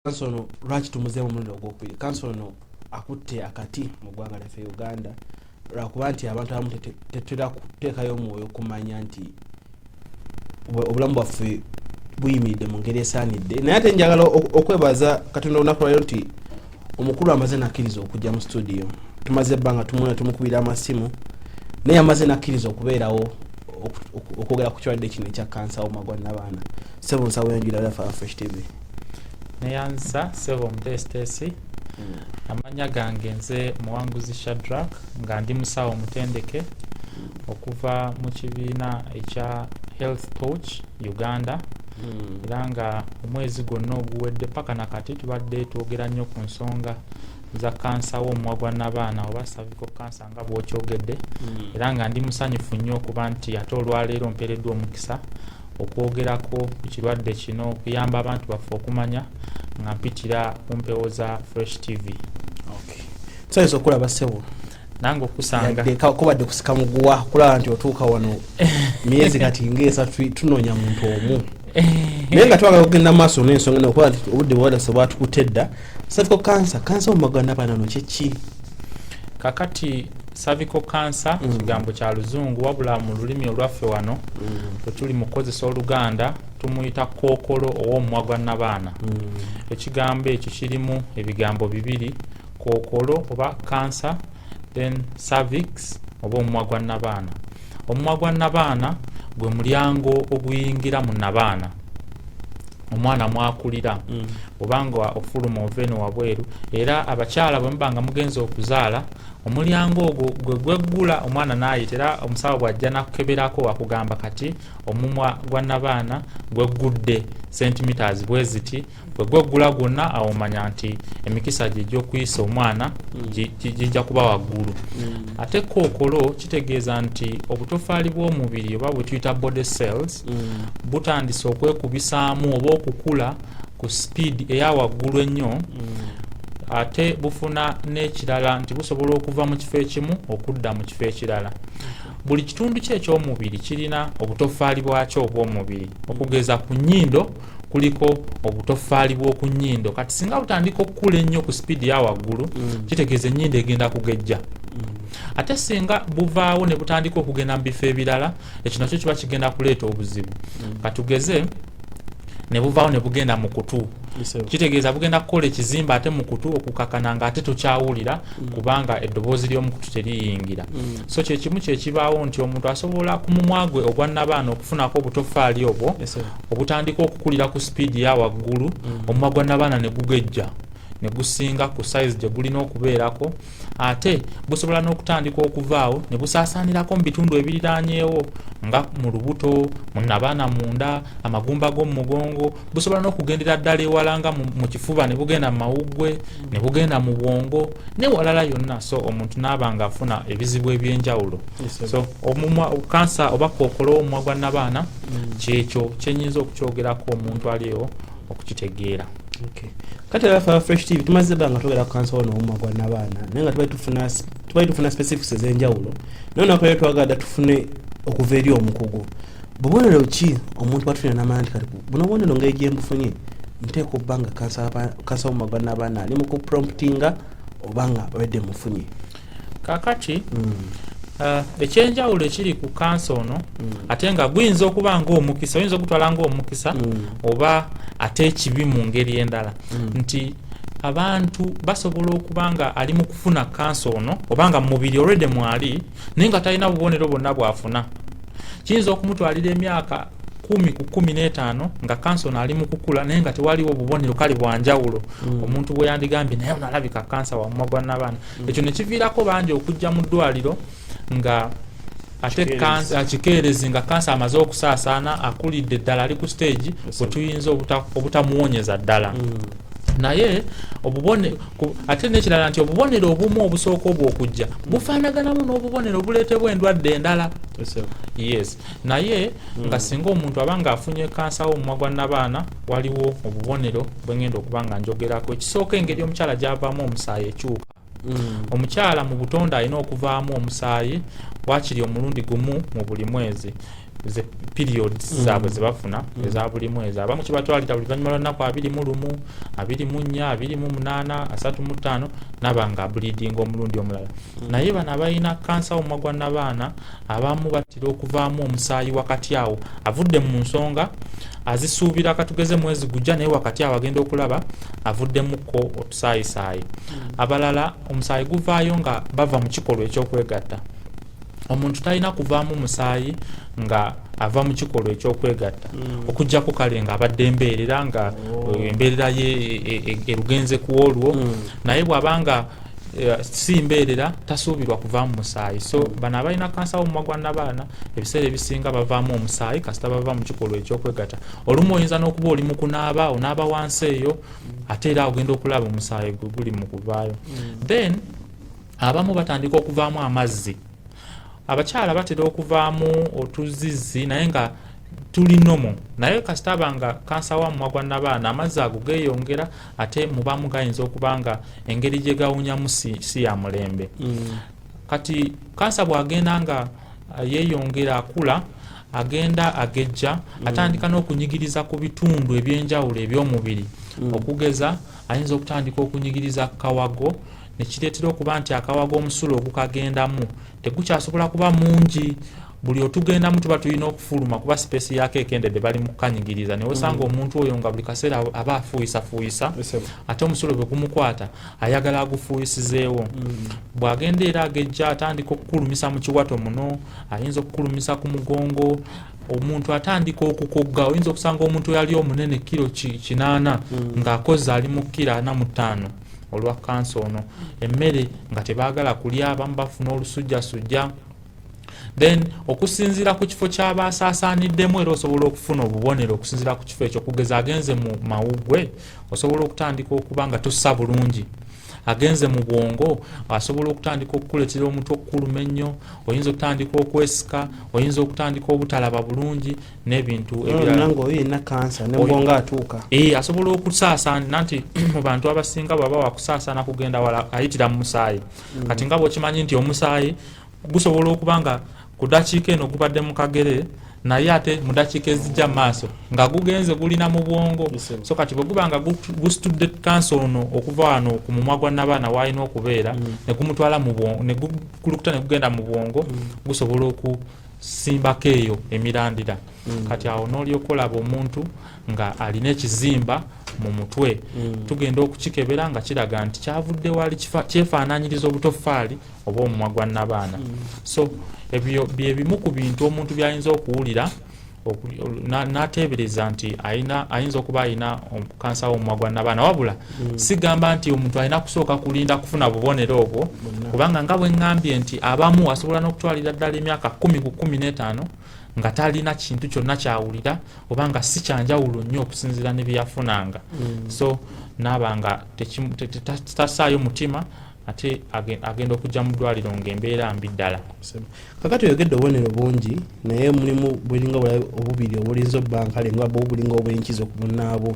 Kansono lwaki tumuzeemu omulundi ogwokubiri. Kansono akutte akati mu ggwanga lyaffe Uganda lwakuba nti abantu abamu tetera kuteekayo omwoyo okumanya nti obulamu bwaffe buyimiridde mu ngeri esaanidde. Naye ate njagala okwebaza Katonda olunaku lwaleero nti omukulu amaze nakkiriza okujja mu studio. Tumaze ebbanga tumuwona tumukubira amasimu naye amaze nakkiriza okubeerawo okwogera ku kirwadde kino ekya kansa omumagwa n'abaana. Ssebo nsawo enjira lyafa Fresh TV. Neyanza Sebo Mutesitesi. Amanya gange nze Muwanguzi Shadrack nga ndi musawo mutendeke okuva mu kibiina ekya Health Torch Uganda. Era nga omwezi gwonna oguwedde paka nakati tubadde twogera nnyo ku nsonga za kansa w'omumwa n'abaana oba cervical cancer nga bw'okyogedde. Era nga ndi musanyufu nnyo okuba nti ate olwaleero mpeereddwa omukisa okwogerako ku kirwadde kino okuyamba abantu baffe okumanya nga mpitira ku mpewo za Fresh TV. Okay. Sayinza okulaba Ssebo nange okusanga kubadde kusika muguwa kulaba nti otuuka wano myezi kati ng'esatu tunoonya muntu omu. Naye nga twagala okugenda maaso n'ensonga n'okuba nti obudde bw'odasa bwatukutte edda. Cervical cancer, kansa omumagwa n'abaana no ki? Kakati cervical cancer kigambo kya luzungu wabula mu lulimi olwaffe wano tuli mu kukozesa Oluganda tumuyita kookolo ow'omumwa n'abaana. Ekigambo ekyo kirimu ebigambo bibiri, kookolo oba cancer, then cervix oba omumwa n'abaana. Omumwa n'abaana gwe mulyango oguyingira mu nabaana omwana mwakulira obanga ofuluma oveno wabweru. Era abakyala bwe mubanga mugenza okuzaala omulyango ogwo gwe gweggula omwana n'ayitira omusawo bw'ajja nakukeberako wakugamba kati omumwa gwa nabaana gweggudde centimeters bwe ziti gwe gweggula gwonna awo manya nti emikisa gye gy'okuyisa omwana gijja kuba waggulu. Ate kookolo kitegeeza nti obutofaali bw'omubiri oba bwe tuyita body cells butandise okwekubisaamu oba okukula ku speed eya waggulu ennyo. Ate bufuna n'ekirala nti busobola okuva mu kifo ekimu okudda mu kifo ekirala. Buli kitundu kye eky'omubiri kirina obutofaali bwakyo obw'omubiri. Okugeza ku nnyindo kuliko obutofaali bw'oku nnyindo. Kati singa butandika okukula ennyo ku speed ya waggulu kitegeeza ennyindo egenda kugejja. Ate singa buvaawo ne butandika okugenda mu bifo ebirala ekyo nakyo kiba kigenda kuleeta obuzibu. Katugeze ne buvaawo ne bugenda mu kutu. Kitegeeza bugenda kukola ekizimba ate mu kutu okukakana nga ate tokyawulira kubanga eddoboozi ly'omukutu teriyingira. So kye kimu kye kibaawo nti omuntu asobola ku mumwa gwe ogwa nabaana okufunako obutofaali obwo obutandika okukulira ku speed ya waggulu omumwa gwa nabaana ne gugejja ne gusinga ku size gye gulina okubeerako. Ate busobola n'okutandika okuvaawo ne busaasaanirako mu bitundu ebiriraanyeewo nga mu lubuto, mu nabaana munda, amagumba g'omu mugongo. Busobola n'okugendera ddala ewala nga mu kifuba ne bugenda mu mawuggwe ne bugenda mu bwongo ne walala yonna. So omuntu n'aba ng'afuna ebizibu eby'enjawulo. So omumwa kansa oba kookolo w'omumwa gwa nabaana kyekyo kyennyinza okukyogerako omuntu aliwo okukitegeera. Okay. Kati alafa Fresh TV tumaze banga togera ku kansa ono omumwa gwa n'abaana naye nga tubayi tufuna specifics ez'enjawulo. Naye nakoyo twagala tufune okuva eri omukugu. Bubonero ki omuntu batufuna n'amanya nti kati buno bubonero ng'egye mbufunye nteeka obbanga kansa omumwa gwa n'abaana ali mu kupromptinga obanga abadde mufunye. Kakati ekyenjawulo ekiri ku kansa ono ate nga guyinza okuba ng'omukisa oyinza okutwala ng'omukisa oba ate ekibi mu ngeri endala nti abantu basobola okuba nga ali mu kufuna kansa ono obanga mu mubiri already mwali naye nga talina bubonero bwonna bwafuna. Kiyinza okumutwalira emyaka 10 ku 15 nga kansa ono ali mu kukula naye nga tewaliwo bubonero kale bwanjawulo omuntu bwe yandigambye naye ono alabika kansa wa mumwa gwa n'abaana. Ekyo ne kiviirako bangi okujja mu ddwaliro nga ate kansa kikeerezi nga kansa amaze okusaasaana akulidde ddala ali ku stage bwe tuyinza obutamuwonyeza ddala. Naye ate n'ekirala nti obubonero obumu obusooka obw'okujja bufaanaganamu n'obubonero obuleetebwa endwadde endala. Yes. Naye nga singa omuntu aba ng'afunye kansa w'omumwa gwa n'abaana waliwo obubonero bwe ngenda okuba nga njogerako. Ekisooka engeri omukyala gy'avaamu omusaayi ekyuka. Omukyala mu butonde alina okuvaamu omusaayi wakiri omulundi gumu mu buli mwezi. ze periods zaabwe ze bafuna eza buli mwezi abamu kibatwalira buli luvannyuma lw'ennaku 21 24 28 35 nabanga bleeding omulundi omulala naye bano abalina kansa omumwa gwa nnabaana abamu batera okuvaamu omusaayi wakati awo avudde mu nsonga azisuubira katugeze mwezi gujja naye wakati awo agenda okulaba avuddemukko otusaayisaayi abalala omusaayi guvaayo nga bava mu kikolwa ekyokwegatta omuntu talina kuvaamu musaayi nga ava mu kikolwa ekyokwegatta okujjaku kale nga abadde embeerera nga embeerera ye erugenze ku olwo naye bw'abanga si mbeerera tasuubirwa kuvaamu musaayi so bano abalina kansa omumwa gwa nnabaana ebiseera ebisinga bavaamu omusaayi kasita bava mu kikolwa ekyokwegatta olumu oyinza n'okuba oli mu kunaaba onaaba wansi eyo ate era ogenda okulaba omusaayi guli mu kuvaayo then abamu batandika okuvaamu amazzi abakyala batera okuvaamu otuzizzi naye nga tuli nomo naye kasita banga kansa wa mumwa gwa nnabaana amazzi ago geeyongera ate mubamu gayinza okuba nga engeri gye gawunyamu si ya mulembe kati kansa bw'agenda nga yeeyongera akula agenda agejja atandika n'okunyigiriza ku bitundu ebyenjawulo eby'omubiri okugeza ayinza okutandika okunyigiriza kawago nekireetera okuba nti akawago omusulo ogukagendamu tegukyasobola kuba mungi buli otugendamu tuba tulina okufuluma kuba sipeesi yako ekendedde bali mu kukanyigiriza naye osanga omuntu oyo nga buli kaseera aba afuuyisafuuyisa ate omusulo bwe gumukwata ayagala agufuuyisizeewo bw'agenda era agejja atandika okukulumisa mu kiwato muno ayinza okukulumisa ku mugongo omuntu atandika okukogga oyinza okusanga omuntu yali omunene kilo 8 ng'akoze ali mu kilo 45 olwa kansa ono emmere nga tebaagala kulya abamu bafuna olusujjasujja then okusinziira ku kifo ky'abasaasaaniddemu era osobola okufuna obubonero okusinziira ku kifo ekyo kugeza agenze mu mawuggwe osobola okutandika okuba nga tossa bulungi agenze mu bwongo asobola okutandika okukuleetera omuntu okukuluma ennyo oyinza okutandika okwesika oyinza okutandika obutalaba bulungi n'ebintu ebirala nga oyina kansa ne bwongo atuuka asobola okusaasaana nti mu bantu abasinga bw'aba wakusaasaana kugenda wala ayitira mu musaayi kati nga bw'okimanyi nti omusaayi gusobola okuba nga ku dakiika eno gubadde mu kagere naye ate mu dakiika ezijja maaso nga gugenze gulina mu bwongo so kati bwe guba nga gusitudde kansa ono okuva wano ku mumwa gwa nnabaana waalina okubeera ne gumutwala mu bwongo ne gukulukuta ne gugenda mu bwongo gusobola okusimbako eyo emirandira kati awo n'olyoka olaba omuntu nga alina ekizimba mu mutwe tugenda okukikebera nga kiraga nti kyavudde wali kyefaanaanyiriza obutoffaali oba omumwa gwa nnabaana so ebyo byebimu ku bintu omuntu byayinza okuwulira n'ateebereza nti ayinza okuba alina kansa w'omumwa gwa nnabaana wabula sigamba nti omuntu alina kusooka kulinda kufuna bubonero obwo kubanga nga bwe ŋŋambye nti abamu asobola n'okutwalira ddala emyaka 10 ku 15 nga talina kintu kyonna kyawulira oba nga si kyanjawulo nnyo okusinziira ne byeyafunanga so naaba nga tasaayo mutima ate agenda okujja mu ddwaliro ng'embeera mbi ddala kakati oyogedde obubonero bungi naye mulimu bulinga obubiri obulinza obbankale nga bulinga obwenkizo ku bunnaabo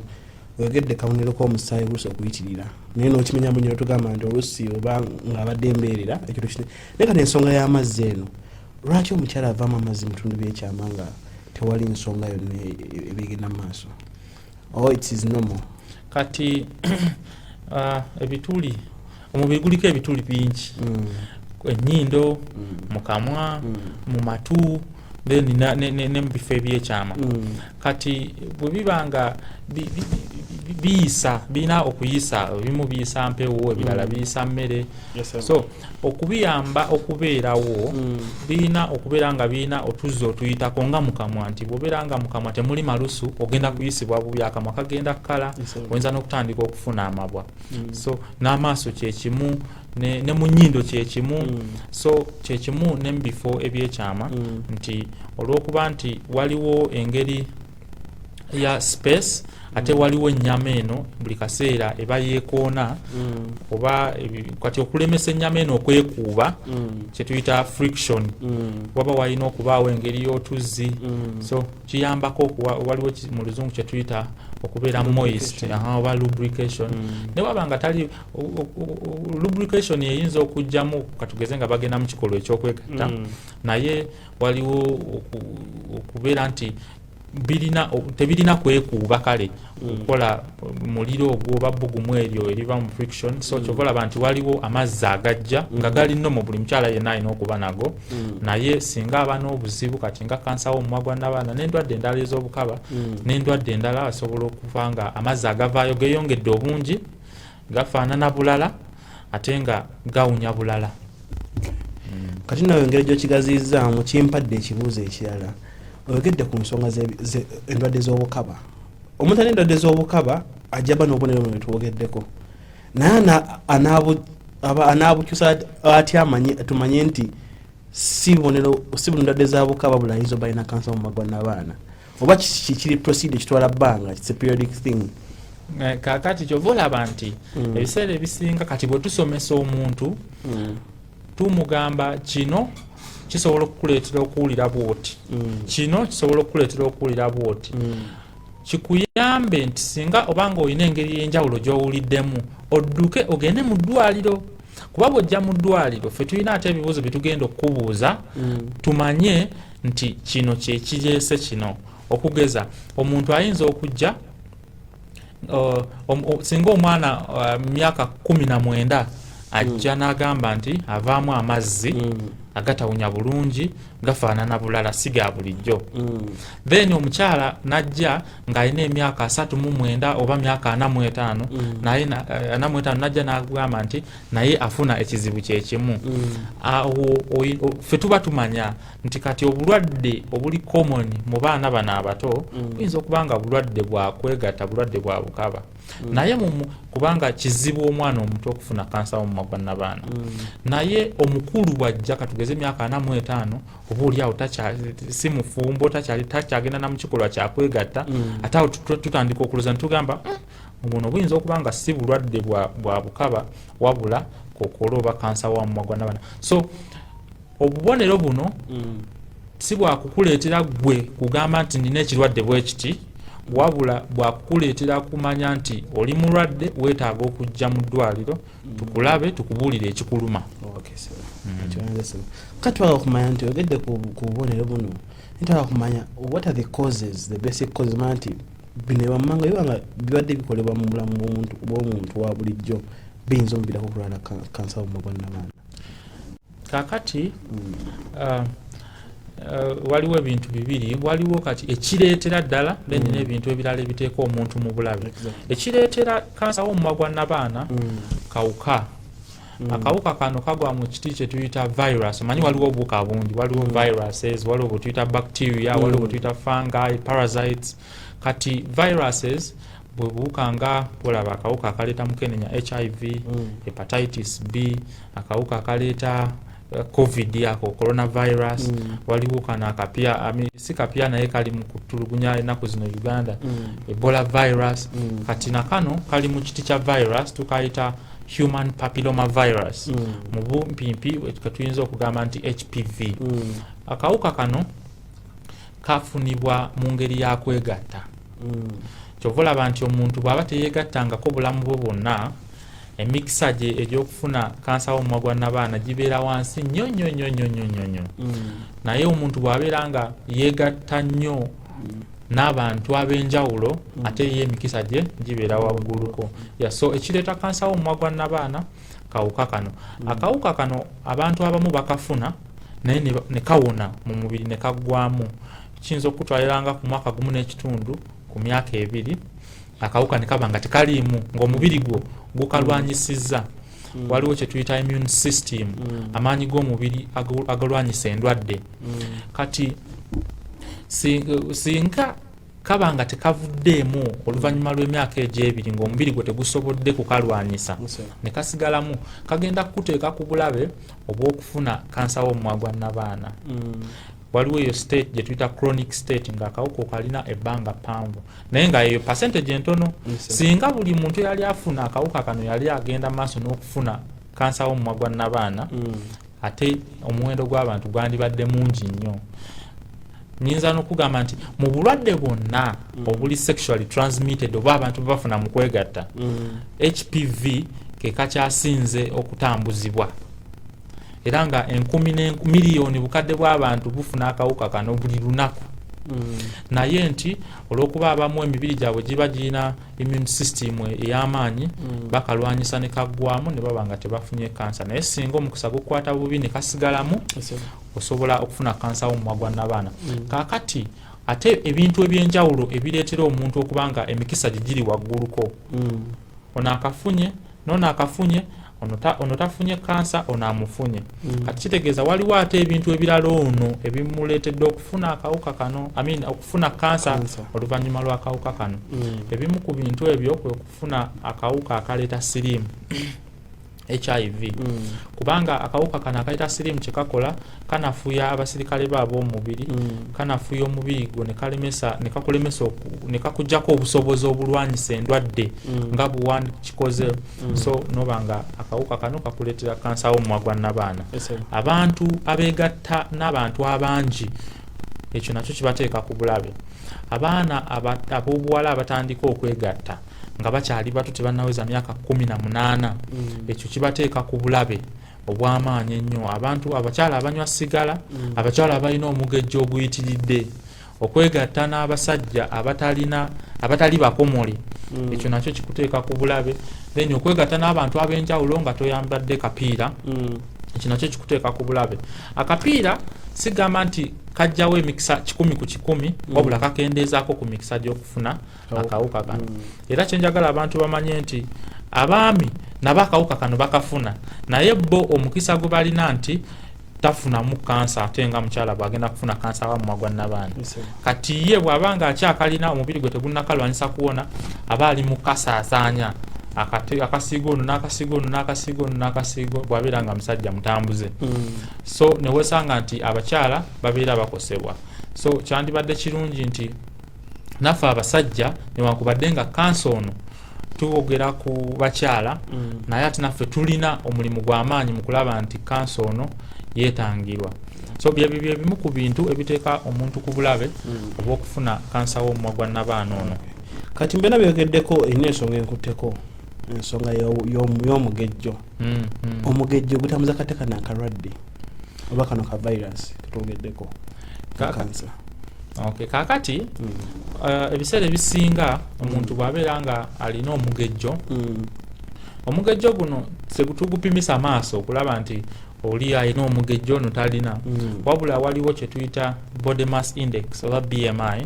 oyogedde kabonero k'omusaayi oluusi okuyitirira naye n'okimenya bunyi notugamba nti oluusi oba ng'abadde embeerera ekintu kino naye kati ensonga y'amazzi eno lwaki omukyala avaamu amazzi mu bitundu by'ekyama nga tewali nsonga yonna ebigenda mu maaso it is normal kati ebituli omubiri guliko ebituli bingi ennyindo mu kamwa mu matu then ne mu bifo ebyekyama kati bwe biba nga biyisa birina okuyisa ebimu biyisa mpewo ebirala biyisa mmere so okubiyamba okubeerawo birina okubeera nga birina otuzzi otuyitako nga mukamwa nti bw'obeera nga mukamwa temuli malusu ogenda kuyisibwa bubi akamwa kagenda kkala oyinza n'okutandika okufuna amabwa so n'amaaso kyekimu ne mu nnyindo kyekimu so kyekimu ne mu bifo ebyekyama nti olw'okuba nti waliwo engeri ya space ate waliwo ennyama eno buli kaseera eba yeekoona oba kati okulemesa ennyama eno okwekuuba kyetuyita friction waba walina okubaawo engeri y'otuzzi so kiyambako waliwo mu luzungu kyetuyita okubeera moist oba lubrication ne waba nga tali lubrication eyinza okujjamu katugeze nga bagenda mu kikolwa ekyokwegatta naye waliwo okubeera nti tebirina kwekuuba kale okukola muliro ogwo oba bbugumu eryo eriva mu friction so kyova olaba nti waliwo amazzi agajja nga galina mu buli mukyala yenna alina okuba nago naye singa aba n'obuzibu kati nga kansa w'omumwa gwa nnabaana n'endwadde endala ez'obukaba n'endwadde endala asobola okuva nga amazzi agavaayo geeyongedde obungi gafaanana bulala ate nga gawunya bulala. Kati nawe engeri gy'okigaziyizzaamu kimpadde ekibuuzo ekirala. Oyogedde ku nsonga endwadde z'obukaba. Omuntu alina endwadde z'obukaba ajjaba n'obubonero buno tuwogeddeko. Naye anaabukyusa atya tumanye nti si endwadde za bukaba bula ayinza oba alina kansa mu magwa n'abaana. Oba kiri procedure kitwala bbanga, it's a periodic thing. Kakati kyova olaba nti ebiseera ebisinga kati bwe tusomesa omuntu tumugamba kino kisobola okukuleetera okuwulira bwoti kino kisobola okukuleetera okuwulira bwoti kikuyambe nti singa obanga olina engeri y'enjawulo gy'owuliddemu odduke ogende mu ddwaliro kuba bw'ojja mu ddwaliro ffe tulina ate ebibuuzo bye tugenda okubuuza tumanye nti kino kye kireese kino okugeza omuntu ayinza okujja singa omwana myaka 19 ajja n'agamba nti avaamu amazzi agatawunya bulungi gafaanana bulala si ga bulijjo then omukyala najja ng'alina emyaka 39 oba myaka 45 naye 45 najja n'agamba nti naye afuna ekizibu kyekimu ffe tuba tumanya nti kati obulwadde obuli common mu baana bano abato buyinza okuba nga bulwadde bwa kwegatta bulwadde bwa bukaba naye kubanga kizibu omwana omuto okufuna kansa w'omumwa gwa nnabaana naye omukulu bw'ajja katugeze emyaka 45 oba oli awo si mufumbo takyagenda na mu kikolwa kyakwegatta ate awo tutandika okuloza netugamba buno buyinza okuba nga si bulwadde bwa bukaba wabula kokola oba kansa w'omumwa gwa nnabaana so obubonero buno si bwakukuleetera gwe kugamba nti nina ekirwadde bwe kiti wabula bwakukuleetera kumanya nti oli mulwadde weetaaga okujja mu ddwaliro tukulabe tukubuulire ekikuluma. Kati twagala kumanya nti ogedde ku bubonero buno nitwagala kumanya what are the causes, the basic causes manya nti bino bamanga bibanga bibadde bikolebwa mu bulamu bw'omuntu wa bulijjo biyinza omubirako okulwala kansa w'omumwa gwa nnabaana. Kakati waliwo ebintu bibiri waliwo kati ekireetera ddala then n'ebintu ebirala ebiteeka omuntu mu bulabe. Ekireetera kansa w'omumwa gwa nnabaana kawuka akawuka kano kagwa mu kiti kye tuyita virus manyi waliwo obuwuka bungi waliwo viruses waliwo bwe tuyita bacteria waliwo bwe tuyita fungi parasites kati viruses bwe buwuka nga olaba akawuka akaleeta mukenenya HIV hepatitis B akawuka akaleeta covid yako coronavirus waliwo kana akapya si kapya naye kali mu kutulugunya ennaku zino Uganda Ebola virus kati na kano kali mu kiti kya virus tukayita human papilloma virus mu bumpimpi tuyinza okugamba nti HPV akawuka kano kafunibwa mu ngeri ya kwegatta kyova olaba nti omuntu bw'aba teyeegattangako bulamu bwe bwonna emikisa gye egy'okufuna kansa w'omumwa gwa nnabaana gibeera wansi nnyo naye omuntu bw'abeera nga yeegatta nnyo n'abantu ab'enjawulo ate ye emikisa gye gibeera wagguluko so ekireeta kansa w'omumwa gwa nnabaana kawuka kano akawuka kano abantu abamu bakafuna naye ne kawona mu mubiri ne kaggwamu kiyinza okutwaliranga ku mwaka gumu n'ekitundu ku myaka 2 akawuka ne kaba nga tekaliimu ng'omubiri gwo gukalwanyisizza waliwo kye tuyita immune system amaanyi g'omubiri agalwanyisa endwadde kati singa kaba nga tekavuddeemu oluvannyuma lw'emyaka egy'ebiri ng'omubiri gwe tegusobodde kukalwanyisa ne kasigalamu kagenda kukuteeka ku bulabe obw'okufuna kansa w'omumwa gwa nnabaana waliwo eyo state gye tuyita chronic state nga akawuka kalina ebbanga ppanvu naye nga eyo percentage entono singa buli muntu yali afuna akawuka kano yali agenda maaso n'okufuna kansa w'omumwa gwa nnabaana ate omuwendo gw'abantu gwandibadde mungi nnyo. Nyinza n'okugamba nti mu bulwadde bwonna obuli sexually transmitted oba abantu bafuna mu kwegatta HPV ke kakyasinze okutambuzibwa era nga 10 miliyoni bukadde bw'abantu bufuna akawuka kano buli lunaku. Naye nti olw'okuba abamu emibiri gyabwe giba girina immune system ey'amaanyi bakalwanyisa ne kaggwamu ne baba nga tebafunye kansa, naye singa omukisa gukwata bubi ne kasigalamu osobola okufuna kansa w'omumwa gwa nnabaana. Kaakati ate ebintu ebyenjawulo ebireetera omuntu okuba nga emikisa giri wagguluko ono akafunye n'ono akafunye ono tafunye kansa ono amufunye. Kati kitegeeza waliwo ate ebintu ebirala ono ebimuleetedde okufuna akawuka kano okufuna kansa oluvannyuma lw'akawuka kano. Ebimu ku bintu ebyo kwe kufuna akawuka akaleeta siriimu HIV kubanga akawuka kano akaleeta siriimu kye kakola kanafuya abasirikale baabo omubiri kanafuya omubiri gwo ne kakuggyako obusobozi obulwanyisa endwadde nga buwandi kikoze. So noba nga akawuka kano kakuleetera kansa w'omumwa gwa nnabaana. Abantu abeegatta n'abantu abangi ekyo nakyo kibateeka ku bulabe. Abaana ab'obuwala abatandika okwegatta nga bakyali bato tebannaweza myaka 18 ekyo kibateeka ku bulabe obw'amaanyi ennyo. Abantu abakyala abanywa sigala, abakyala abalina omugejjo oguyitiridde, okwegatta n'abasajja abatali bakomole ekyo nakyo kikuteeka ku bulabe. Then okwegatta n'abantu ab'enjawulo nga toyambadde kapiira ekyo nakyo kikuteeka ku bulabe. Akapiira sigamba nti kajjawo emikisa 100 ku 100 wabula kakendeezaako ku mikisa gy'okufuna akawuka kano. Era kyenjagala abantu bamanye nti abaami nabo akawuka kano bakafuna naye bo omukisa gwe balina nti tafunamu kansa ate nga mukyala bwagenda kufuna kansa w'omumwa gwa nnabaana. Kati ye bw'abanga akyakalina omubiri gwe tegunnakalwanyisa kuwona aba ali mu kasaasaanya akasiigo ono n'akasiigo ono n'akasiigo ono n'akasiigo bw'abeera nga musajja mutambuze. So ne weesanga nti abakyala babeera bakosebwa. So kyandibadde kirungi nti naffe abasajja newankubadde nga kansa ono tuwogera ku bakyala naye ate naffe tulina omulimu gw'amaanyi mu kulaba nti kansa ono yeetangirwa. So byebyo bimu ku bintu ebiteeka omuntu ku bulabe obw'okufuna kansa w'omumwa gwa nnabaana ono. Kati mbena byogeddeko erina ensonga enkutteko, ensonga y'omugejjo. Omugejjo gutambuza kateka n'akalwadde oba kano ka virus ketwogeddeko kansa. Okay, kakati ebiseera ebisinga omuntu bw'abeera nga alina omugejjo omugejjo guno segutugupimisa maaso okulaba nti oli alina omugejjo ono talina wabula waliwo kye tuyita body mass index oba BMI.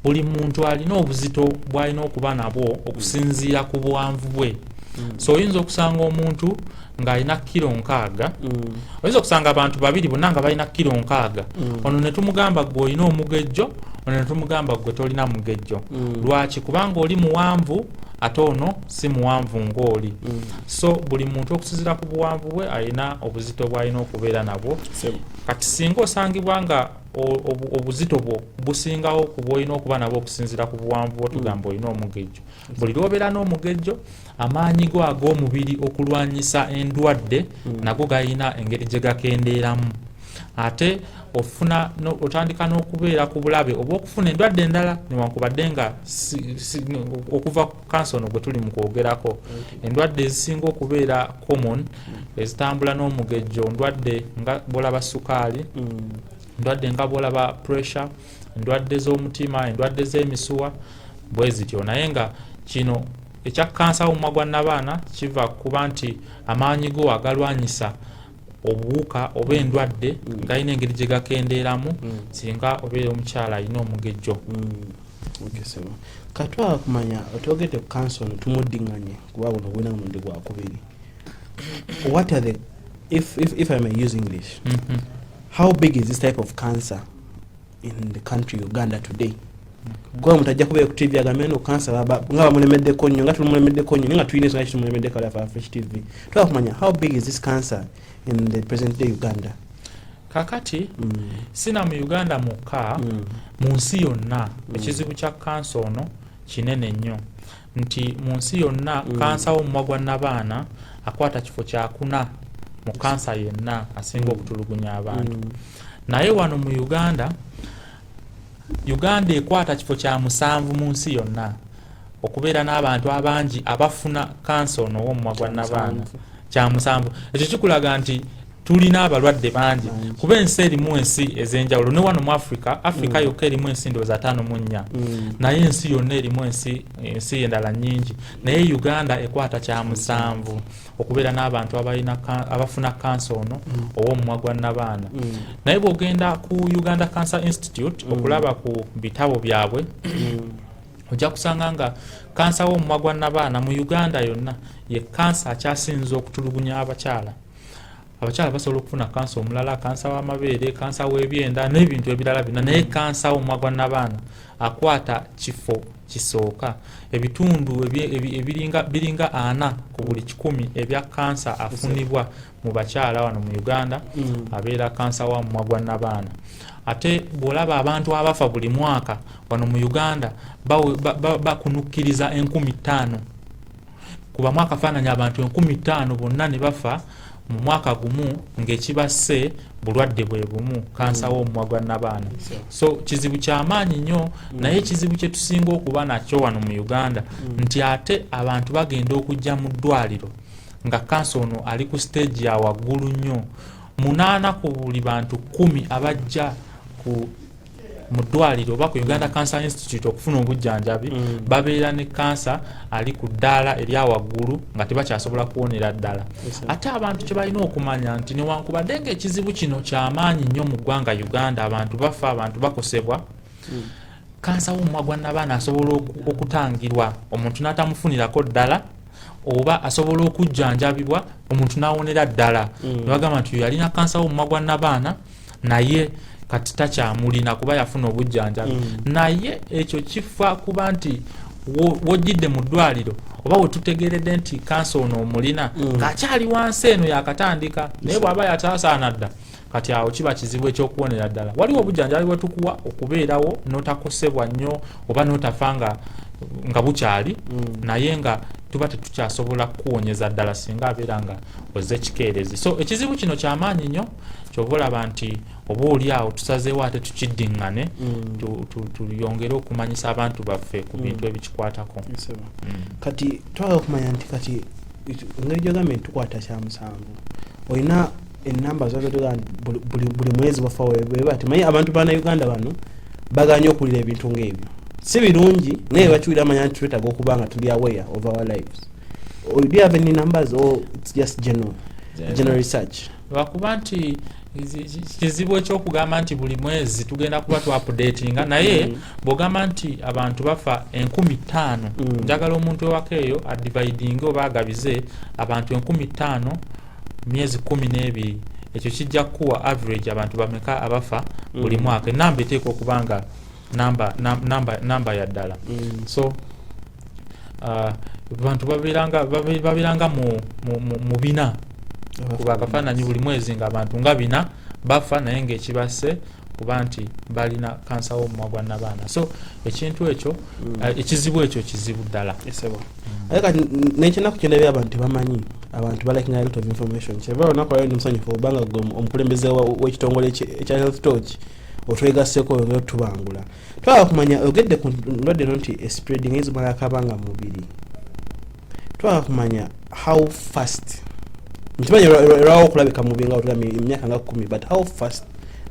Buli muntu alina obuzito bw'alina okuba nabwo okusinziira ku buwanvu bwe. So oyinza okusanga omuntu ng'alina kilo 60, oyinza okusanga abantu babiri bonna nga balina kilo 60. Ono ne tumugamba gwe olina omugejjo, ono ne tumugamba gwe tolina mugejjo. Lwaki? Kubanga oli muwanvu ate ono si muwanvu ng'oli. So buli muntu okusinziira ku buwanvu bwe alina obuzito bw'alina okubeera nabwo. Kati singa osangibwa nga obuzito bwo busingawo ku bw'olina okuba nabwo okusinziira ku buwanvu bwo tugamba olina omugejjo. Buli lw'obeera n'omugejjo amaanyi go ag'omubiri okulwanyisa endwadde nago galina engeri gye gakendeeramu. Ate otandika n'okubeera ku bulabe oba okufuna endwadde endala newankubadde nga okuva ku kansa ono gwe tuli mu kwogerako. Endwadde ezisinga okubeera common ezitambula n'omugejjo ndwadde nga bw'olaba sukaali, endwadde nga bw'olaba pressure, endwadde z'omutima, endwadde z'emisuwa bwe zityo. Naye nga kino ekya kansa w'omumwa gwa nnabaana kiva kuba nti amaanyi go agalwanyisa obuwuka oba endwadde ng'alina engeri gye gakendeeramu singa obeera omukyala alina omugejjo. Katwala kumanya otwogedde ku kansa ono tumuddinganye kuba buno bwina mulundi gwakubiri. What are the, if I may use English, how big is this type of cancer in the country Uganda today? Kwa mutajja kubeera ku TV agambe no cancer nga bamulemeddeko nnyo nga tumulemeddeko nnyo nga tulina ensonga tumulemeddeko ala Fresh TV. Twala kumanya how big is this cancer in the present day Uganda? kakati sina mu Uganda mukka mu nsi yonna ekizibu kya kansa ono kinene nnyo nti mu nsi yonna kansa w'omumwa gwa nnabaana akwata kifo kya 4 mu kansa yenna asinga okutulugunya abantu naye wano mu Uganda ekwata kifo kya 7 mu nsi yonna okubeera n'abantu abangi abafuna kansa ono w'omumwa gwa nnabaana kya 7 ekyo kikulaga nti tulina abalwadde bangi kuba ensi erimu ensi ez'enjawulo ne wano mu Africa yokka erimu ensi ndowooza 5 naye ensi yonna erimu ensi endala nnyingi naye Uganda ekwata kya 7 okubeera n'abantu abafuna kansa ono ow'omumwa gwa nnabaana naye bw'ogenda ku Uganda Cancer Institute okulaba ku bitabo byabwe ojja kusanga nga kansa w'omumwa gwa nnabaana mu Uganda yonna ye kansa akyasinze okutulugunya abakyala basobola okufuna kansa omulala kansa w'amabeere kansa w'ebyenda n'ebintu ebirala bina naye kansa w'omumwa gwa nnabaana akwata kifo kisooka ebitundu biringa 40 ku buli 100 ebya kansa afunibwa mu bakyala wano mu Uganda abeera kansa w'omumwa gwa nnabaana ate bw'olaba abantu abafa buli mwaka wano mu Uganda bakunukkiriza 50,000 kuba mwaka faananya abantu 50,000 bonna ne bafa mu mwaka gumu ng'ekibasse bulwadde bwe bumu kansa w'omumwa gwa nnabaana so kizibu ky'amaanyi nnyo naye ekizibu kye tusinga okuba nakyo wano mu Uganda nti ate abantu bagenda okujja mu ddwaliro nga kansa ono ali ku stage ya waggulu nnyo 8 ku buli bantu 10 abajja mu ddwaliro oba ku Uganda Cancer Institute okufuna obujjanjabi babeera ne kansa ali ku ddaala erya waggulu nga tebakyasobola kuwonera ddala ate abantu kye balina okumanya nti newankubadde ng'ekizibu kino ky'amaanyi nnyo mu ggwanga Uganda abantu bafa abantu bakosebwa kansa w'omumwa gwa nnabaana asobola okutangirwa omuntu n'atamufunirako ddala oba asobola okujjanjabibwa omuntu n'awonera ddala nebagamba nti yalina kansa w'omumwa gwa nnabaana naye kati takyamulina kuba yafuna obujjanjabi naye ekyo kifa kuba nti wojjidde mu ddwaliro oba wetutegeredde nti kansa ono omulina ng'akyali wansi eno yakatandika naye bw'aba yataasaana dda kati awo kiba kizibu ekyokuwonera ddala waliwo obujjanjabi bwe tukuwa okubeerawo n'otakosebwa nnyo oba n'otafa nga bukyali naye nga tuba tetukyasobola kuwonyeza ddala singa abeera nga ozze kikeerezi so ekizibu kino ky'amaanyi nnyo kyova olaba nti oba oli awo tusazeewo ate tukiddiŋŋane tuyongere okumanyisa abantu baffe ku bintu ebikikwatako kati twagala okumanya nti kati engeri gyogambye nti tukwata kya 7 olina enamba zagatoga buli mwezi bafa weba timanyi abantu bana Uganda bano baganye okulira ebintu ng'ebyo si birungi naye bakiwulira amanya nti twetaaga okuba nga tuli aware of our lives or do you have any numbers or it's just general research lwakuba nti kizibu ekyokugamba nti buli mwezi tugenda kuba tu updatinga naye bw'ogamba nti abantu bafa 50,000 njagala omuntu ewaka eyo adividinge oba agabize abantu 50,000 myezi 12 ekyo kijja kuwa average abantu bameka abafa buli mwaka enamba eteeka okuba nga namba ya ddala so abantu babeeranga mu bina kuba akafaananyi buli mwezi nga abantu nga 4 bafa naye ng'ekibasse kuba nti balina kansa w'omumwa gwa nnabaana so ekintu ekyo ekizibu ekyo kizibu ddala nekyenaku kyendabye abantu bamanyi abantu balakinga a lot of information kyeva olunaku lwayo ndi musanyufu obanga omukulembeze w'ekitongole ekya health torch otwegasseko oyongera otubangula twagala kumanya ogedde ku ndwadde no nti spreading ezimala akabanga mu mubiri twagala kumanya how fast ntimanyi lwawo okulabika mubi nga otugambye emyaka nga 10 but how fast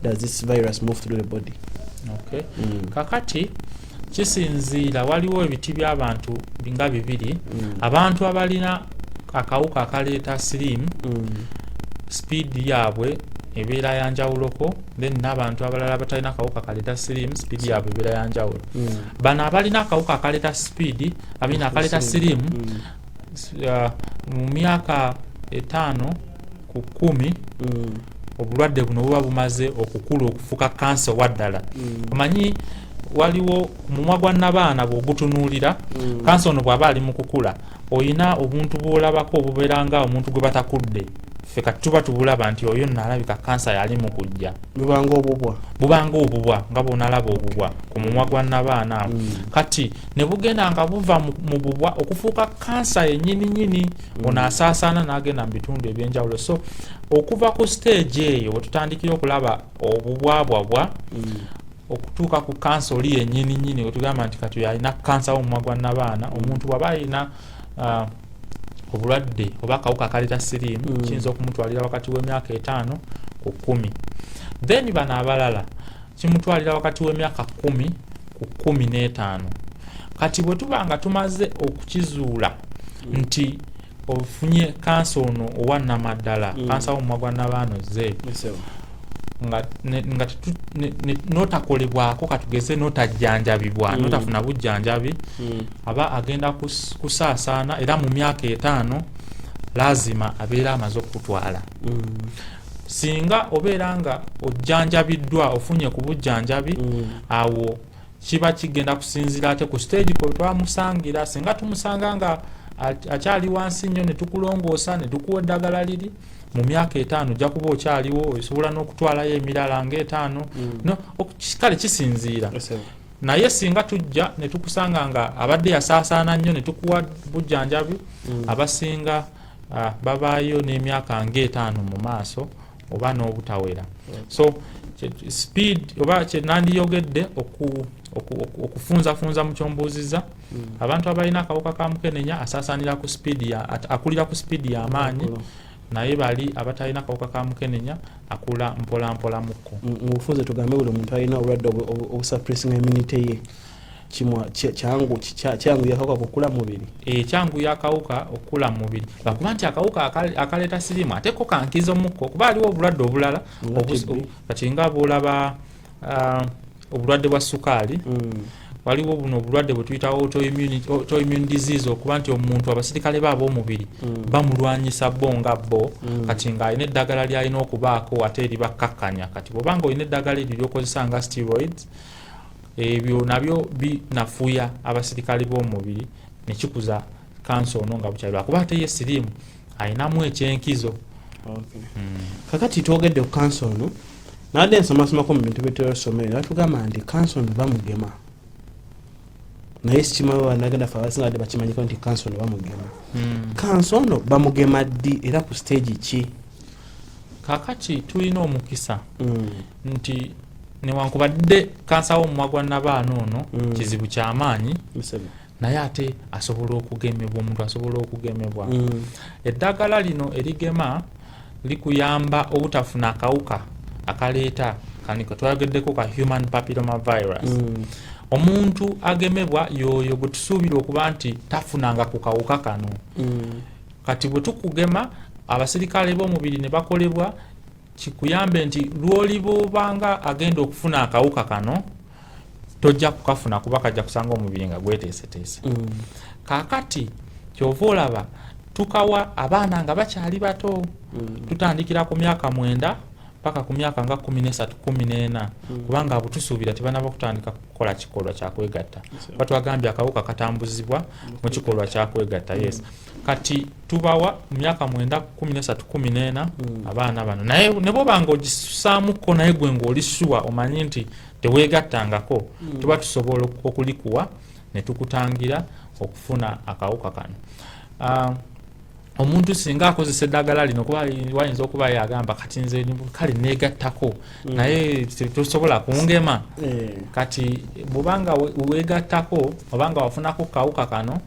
does this virus move through the body okay kakati kisinziira waliwo ebiti by'abantu nga 2 abantu abalina akawuka akaleeta sirimu speed yaabwe ebeera yanjawuloko then n'abantu abalala batalina akawuka akaleeta sirimu speed yaabwe ebeera yanjawulo bano abalina akawuka akaleeta speed abina akaleeta sirimu mu myaka 5 ku 10 obulwadde buno buba bumaze okukula okufuka kansa waddala omanyi waliwo mumwa gwa nnabaana bw'ogutunuulira kansa ono bw'aba ali mu kukula oyina obuntu bw'olabako obubeera nga omuntu gwe batakudde ffe kati tuba tubulaba nti oyo nalabika kansa yali mu kujja bubanga obubwa nga bw'onalaba obubwa ku mumwa gwa nnabaana kati ne bugenda nga buva mu bubwa okufuuka kansa yennyini ono asaasaana n'agenda mu bitundu ebyenjawulo. So okuva ku stage eyo wetutandikira okulaba obubwabwabwa okutuuka ku kansa oli yennyini wetugamba nti kati alina kansa w'omumwa gwa nnabaana. Omuntu bw'aba alina obulwadde oba akawuka akaleeta siriimu kiyinza okumutwalira wakati w'emyaka 5 ku 10. Then bano abalala kimutwalira wakati w'emyaka 10 ku 15. Kati bwe tuba nga tumaze okukizuula nti ofunye kansa ono owa nnamaddala kansa w'omumwa gwa nnabaana ozze nga notakolebwako katugeze notajjanjabibwa notafuna bujjanjabi aba agenda kusaasaana era mu myaka 5 lazima abeera amaze okutwala. Singa obeera nga ojjanjabiddwa ofunye ku bujjanjabi awo kiba kigenda kusinzira ate ku stage kwe twamusangira. Singa tumusanga nga akyali wansi nnyo ne tukulongoosa ne tukuwa eddagala liri mu myaka 5 ojja kuba okyaliwo osobola n'okutwalayo emirala nga 5 kale kisinziira. Naye singa tujja ne tukusanga nga abadde yasaasaana nnyo ne tukuwa bujjanjabi abasinga babaayo n'emyaka nga 5 mu maaso oba n'obutawera. So speed oba kyenandiyogedde okufunzafunza mu kyombuuziza abantu abalina akawuka ka mukenenya asaasaanira ku speed akulira ku speed y'amaanyi naye bali abatalina akawuka ka mukenenya akula mpola mukko. Mubufunze tugambe buli omuntu alina obulwadde obusuppressing immunity ye kyangu yakawuka okukula mubiri kyangu yakawuka okula mubiri bakuba nti akawuka akaleeta siriimu ate ko kankiza mukko kuba aliwo obulwadde obulala kati nga bwolaba obulwadde bwa sukaali waliwo buno obulwadde bwe tuyita autoimmune disease okuba nti omuntu abasirikale baabo omubiri bamulwanyisa bo nga bo kati nga alina eddagala lyalina okubaako ate eribakkakkanya. Kati bwobanga olina eddagala eryo lyokozesa nga steroids ebyo nabyo binafuya abasirikale b'omubiri nekikuza kansa ono nga bukyali lwakuba ate ye siriimu alinamu ekyenkizo. Kakati twogedde ku kansa ono nadde ensomasomako mu bintu byetwasomere natugamba nti kansa ono bamugema naye sikimanyi banagenda fe abasinga badde bakimanyiko nti kansa ono bamugema. Kansa ono bamugema ddi era ku stage ki? Kakati tulina omukisa nti newankubadde kansa w'omumwa gwa nnabaana ono kizibu ky'amaanyi naye ate asobola okugemebwa omuntu asobola okugemebwa. Eddagala lino erigema likuyamba obutafuna akawuka akaleeta kaniko twayogeddeko ka human papilloma virus. Omuntu agemebwa yoyo gwe tusuubira okuba nti tafunanga ku kawuka kano. Kati bwe tukugema abasirikale b'omubiri ne bakolebwa kikuyambe nti lw'olibanga agenda okufuna akawuka kano tojja kukafuna kuba kajja kusanga omubiri nga gweteeseteese. Kaakati kyova olaba tukawa abaana nga bakyali bato tutandikira ku myaka 9 paka ku myaka nga 13 14 kubanga abo tusuubira tebanaba kutandika kukola kikolwa kyakwegatta. Batwagambye akawuka katambuzibwa mu kikolwa kyakwegatta. Yes. Kati tubawa mu myaka 9 13 14 abaana bano naye ne bobanga ogisaamuko naye gwe ng'olisuwa omanyi nti teweegattangako tuba tusobola okulikuwa ne tukutangira okufuna akawuka kano. Omuntu singa akozesa eddagala lino kuba wayinza okuba yagamba kati nze kale neegattako naye tosobola kungema. Kati bwobanga weegattako obanga wafunako kawuka kano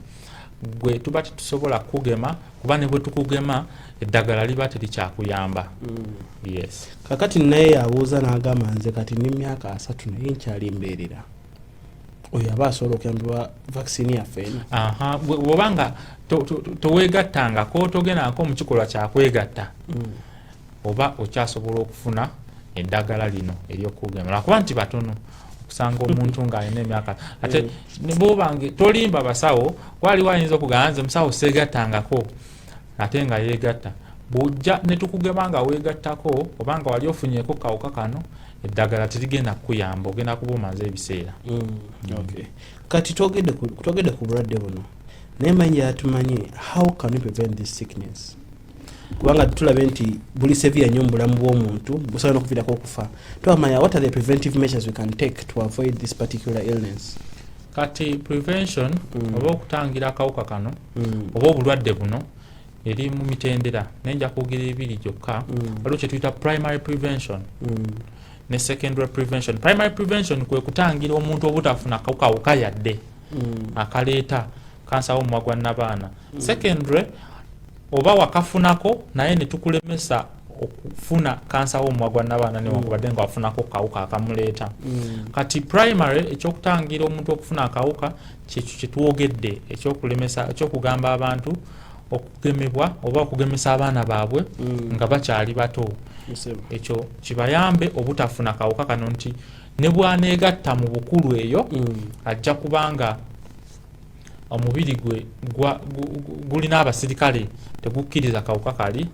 gwe tuba tetusobola kugema kuba ne bwe tukugema eddagala liba terikyakuyamba. Yes. Kakati naye yabuuza n'agamba nze kati n'emyaka 3 naye nkyali mbeerera oyo aba asobola okuyambibwa vaccine yaffe. Bwobanga toweegattangako togendako mu kikolwa kyakwegatta oba okyasobola okufuna eddagala lino eryokugema lwakuba nti batono okusanga omuntu ng'alina emyaka ate bobange tolimba basawo waliwo ayinza okugamba nze musawo seegattangako ate nga yeegatta bw'ojja ne tukugema nga weegattako obanga wali ofunyeko kawuka kano eddagala terigenda kukuyamba ogenda kuba omaze ebiseera. Kati twogedde ku bulwadde buno naye manyi yatumanyi how can we prevent this sickness? kubanga tulabe nti buli severe nnyo mu bulamu bw'omuntu busobola n'okuviirako okufa. Twamanya what are the preventive measures we can take to avoid this particular illness? Kati prevention oba okutangira akawuka kano oba obulwadde buno eri mu mitendera nenja kwogera ebiri gyokka. Waliwo kye tuyita primary prevention ne secondary prevention. Primary prevention kwe kutangira omuntu obutafuna akawuka yadde akaleeta kansa w'omumwa gwa nnabaana. Secondary oba wakafunako naye ne tukulemesa okufuna kansa w'omumwa gwa nnabaana newankubadde nga wafunako kawuka akamuleeta. Kati primary ekyokutangira omuntu okufuna akawuka kyekyo kye twogedde ekyokulemesa ekyokugamba abantu okugemebwa oba okugemesa abaana baabwe nga bakyali bato. Ekyo kibayambe obutafuna kawuka kano nti ne bwaneegatta mu bukulu eyo ajja kubanga omubiri gwe gulina abasirikale tegukkiriza kawuka kali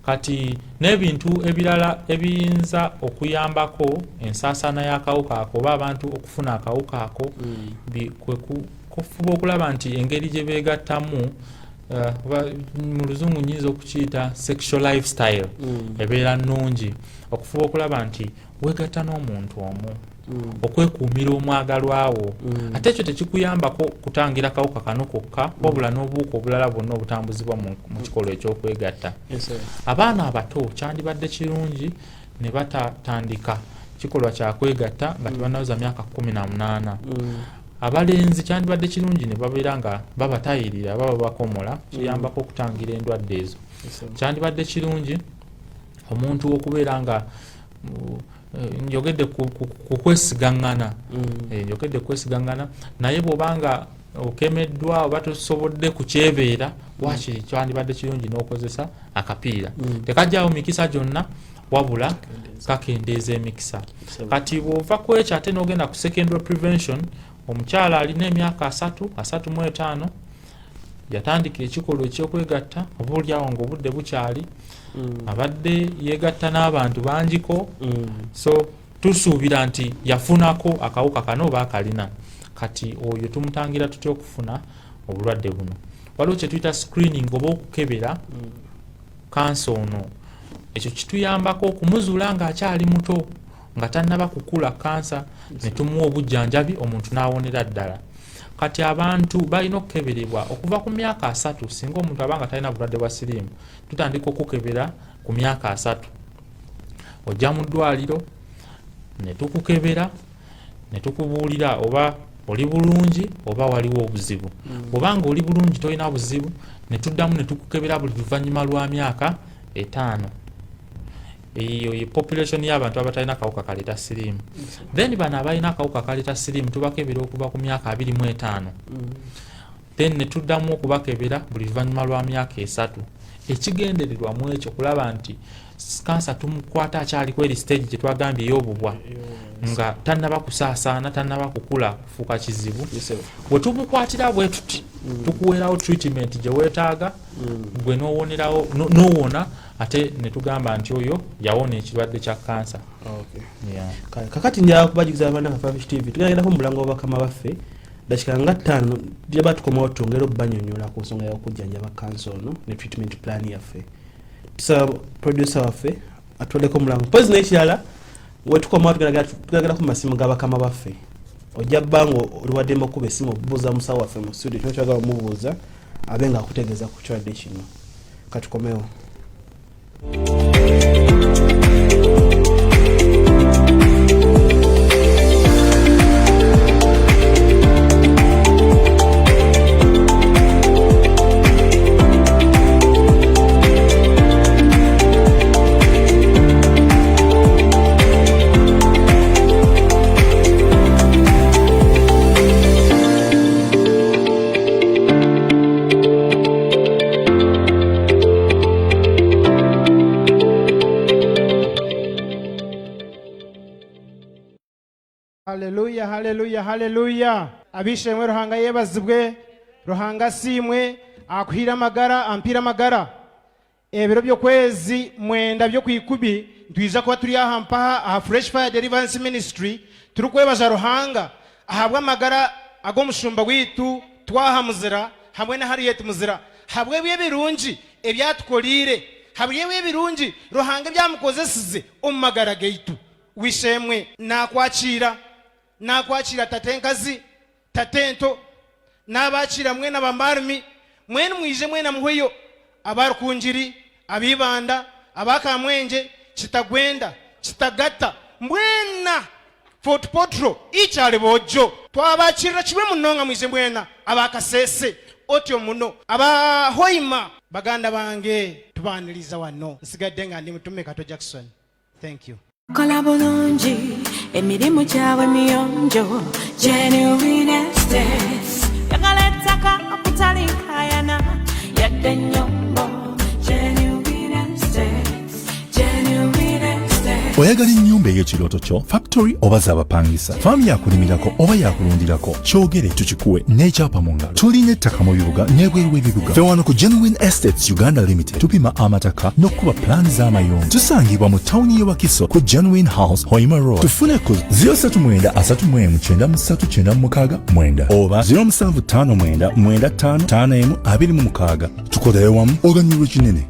kati n'ebintu ebirala ebiyinza okuyambako ensaasaana y'akawuka ako oba abantu okufuna akawuka ako kufuba okulaba nti engeri gye beegattamu mu luzungu nyinza okukiyita sexual lifestyle ebeera nnungi, okufuba okulaba nti weegatta n'omuntu omu, okwekuumira omwagalwawo. Ate ekyo tekikuyambako kutangira kawuka kano kokka wabula n'obuwuka obulala bwonna obutambuzibwa mu kikolwa ekyokwegatta. Abaana abato kyandibadde kirungi ne batatandika kikolwa kyakwegatta nga tebannaweza myaka 18. Abalenzi kyandibadde kirungi ne babeera nga babatayirira baba bakomola, kiyambako okutangira endwadde ezo. Kyandibadde kirungi omuntu okubeera nga njogedde ku kwesigaŋŋana, njogedde kwesigaŋŋana naye bw'obanga okemeddwa oba tosobodde kukyebeera wakiri kyandibadde kirungi n'okozesa akapiira. Tekajjaawo mikisa gyonna wabula kakendeeza emikisa. Kati bw'ova ku ekyo ate n'ogenda ku secondary prevention, omukyala alina emyaka 35 yatandika ekikolwa ekyokwegatta oba olyawo ng'obudde bukyali abadde yeegatta n'abantu bangiko, so tusuubira nti yafunako akawuka kano oba akalina. Kati oyo tumutangira tutya okufuna obulwadde buno? Waliwo kye tuyita screening oba okukebera kansa ono. Ekyo kituyambako okumuzuula ng'akyali muto nga tannaba kukula kansa ne tumuwa obujjanjabi omuntu n'awonera ddala. Kati abantu balina okukeberebwa okuva ku myaka 3 singa omuntu abanga talina bulwadde bwa siriimu. Tutandika okukebera ku myaka 3. Ojja mu ddwaliro ne tukukebera ne tukubuulira oba oli bulungi oba waliwo obuzibu. Obanga oli bulungi tolina buzibu ne tuddamu ne tukukebera buli luvannyuma lwa myaka 5. Eyo ye population y'abantu abatalina kawuka kaleeta siriimu. Then bano abalina akawuka kaleeta siriimu tubakebera okuva ku myaka 25. Then ne tuddamu okubakebera buli luvannyuma lwa myaka 3. Ekigendererwa mu ekyo kulaba nti kansa tumukwata akyali kweri stage gye twagambye ey'obubwa nga tannaba kusaasaana tannaba kukula kufuuka kizibu. Bwe tumukwatira bwe tuti tukuweerawo treatment gye weetaaga gwe n'owonerawo n'owona ate ne tugamba nti oyo yawona ekirwadde kya kansa. Kakati njala kubajukiza abaana ka Fabish TV tugendako mu mulango w'abakama baffe dakika nga 5 tujja tukomawo twongere okubanyonyola ku nsonga y'okujjanjaba kansa ono ne treatment plan yaffe. Tusaba producer waffe atwoleko mulango pozi n'ekirala wetukomawo tugeragera ku masimu g'abakama baffe. Ojja bbango oliwaddemu okuba essimu okubuuza musawo waffe mu studio kino kyagala omubuuza abe nga akutegeeza ku kirwadde kino. Katukomewo. Haleluya, haleluya, haleluya. Abishemwe Ruhanga yebazibwe, Ruhanga simwe, akuhira magara, ampira magara. Ebiro by'okwezi 9 by'okwikubi twiza kuba turi aha mpaha aha Fresh Fire Deliverance Ministry turukwebaza Ruhanga ahabwa magara ag'omushumba witu twahamuzira hamwe na Harriet Muzira habwe byebirungi ebyatukolire habwe byebirungi Ruhanga byamukozesize omumagara gaitu wishemwe nakwakira tatenkazi tatento n'abakira mwena bamarmi mwene mwije mwena muhweyo abarukunjiri abibanda abakamwenje kitagwenda kitagata mwena Fort Potro ichale bojo twabakirira kiwe munonga mwije mwena abakasese otyo muno abahoima baganda bange tubaniriza wano nsigadde nga ndi mutume Kato Jackson. Thank you. Kola bulungi emirimu gyawe miyonjo genuine estates yagalettaka okutalikayana yadde nnyombo genuine estates oyagala ennyumba ey'ekirooto kyo factory oba z'abapangisa faamu yakulimirako oba yakulundirako kyogere tukikuwe n'ekyapa mu ngalo tulina ettaka mu bibuga n'ebweru w'ebibuga ffe wano ku Genuine Estates Uganda Limited tupima amataka n'okuba pulaani z'amayumba tusangibwa mu tawuni y'e Wakiso ku Genuine House Hoima Road tufune ku 039393969 oba 0759955526 tukolere wamu oganyulwa kinene.